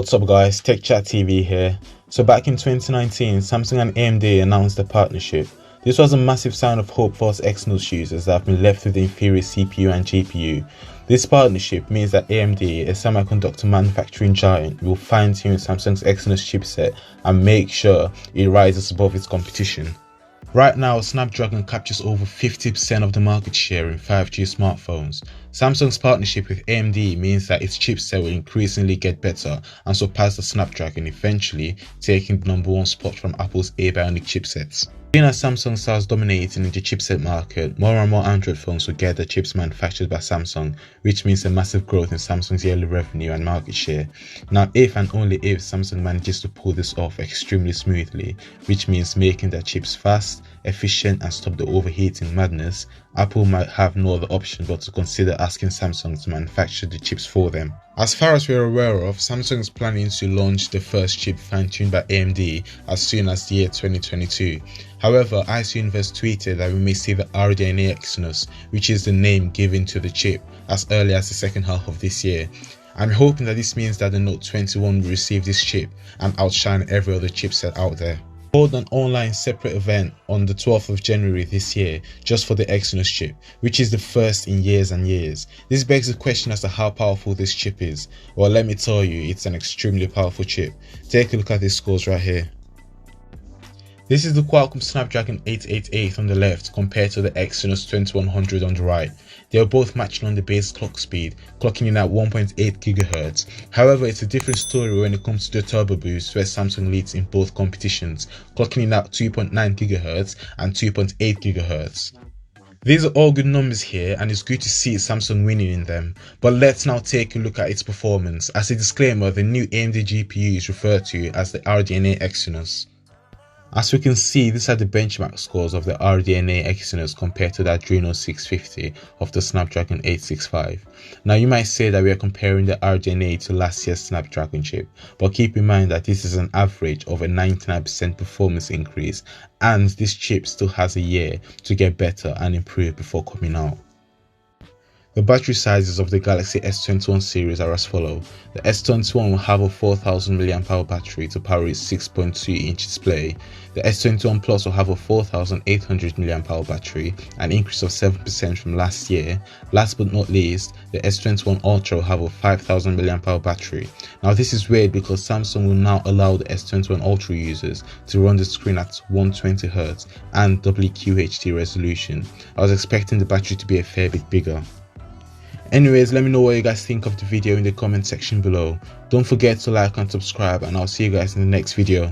What's up guys, Tech Chat TV here. So back in 2019, Samsung and AMD announced a partnership. This was a massive sign of hope for us Exynos users that have been left with the inferior CPU and GPU. This partnership means that AMD, a semiconductor manufacturing giant, will fine-tune Samsung's Exynos chipset and make sure it rises above its competition. Right now, Snapdragon captures over 50% of the market share in 5G smartphones. Samsung's partnership with AMD means that its chipset will increasingly get better and surpass the Snapdragon, eventually taking the #1 spot from Apple's A-Bionic chipsets. Being as Samsung starts dominating in the chipset market, more and more Android phones will get their chips manufactured by Samsung, which means a massive growth in Samsung's yearly revenue and market share. Now, if and only if Samsung manages to pull this off extremely smoothly, which means making their chips fast, efficient and stop the overheating madness, Apple might have no other option but to consider asking Samsung to manufacture the chips for them. As far as we're aware of, Samsung is planning to launch the first chip fine-tuned by AMD as soon as the year 2022. However, IC Invest tweeted that we may see the RDNA Exynos, which is the name given to the chip, as early as the second half of this year. I'm hoping that this means that the Note 21 will receive this chip and outshine every other chipset out there. Hold an online separate event on the 12th of January this year just for the Exynos chip, which is the first in years and years. This begs the question as to how powerful this chip is. Well, let me tell you, it's an extremely powerful chip. Take a look at these scores right here. This is the Qualcomm Snapdragon 888 on the left compared to the Exynos 2100 on the right. They are both matching on the base clock speed, clocking in at 1.8 GHz. However, it's a different story when it comes to the turbo boost, where Samsung leads in both competitions, clocking in at 2.9 GHz and 2.8 GHz. These are all good numbers here and it's good to see Samsung winning in them, but let's now take a look at its performance. As a disclaimer, the new AMD GPU is referred to as the RDNA Exynos. As we can see, these are the benchmark scores of the RDNA Exynos compared to the Adreno 650 of the Snapdragon 865. Now you might say that we are comparing the RDNA to last year's Snapdragon chip, but keep in mind that this is an average of a 99% performance increase and this chip still has a year to get better and improve before coming out. The battery sizes of the Galaxy S21 series are as follows. The S21 will have a 4000 mAh battery to power its 6.2-inch display. The S21 Plus will have a 4800 mAh battery, an increase of 7% from last year. Last but not least, the S21 Ultra will have a 5000 mAh battery. Now this is weird because Samsung will now allow the S21 Ultra users to run the screen at 120Hz and WQHD resolution. I was expecting the battery to be a fair bit bigger. Anyways, let me know what you guys think of the video in the comment section below. Don't forget to like and subscribe, and I'll see you guys in the next video.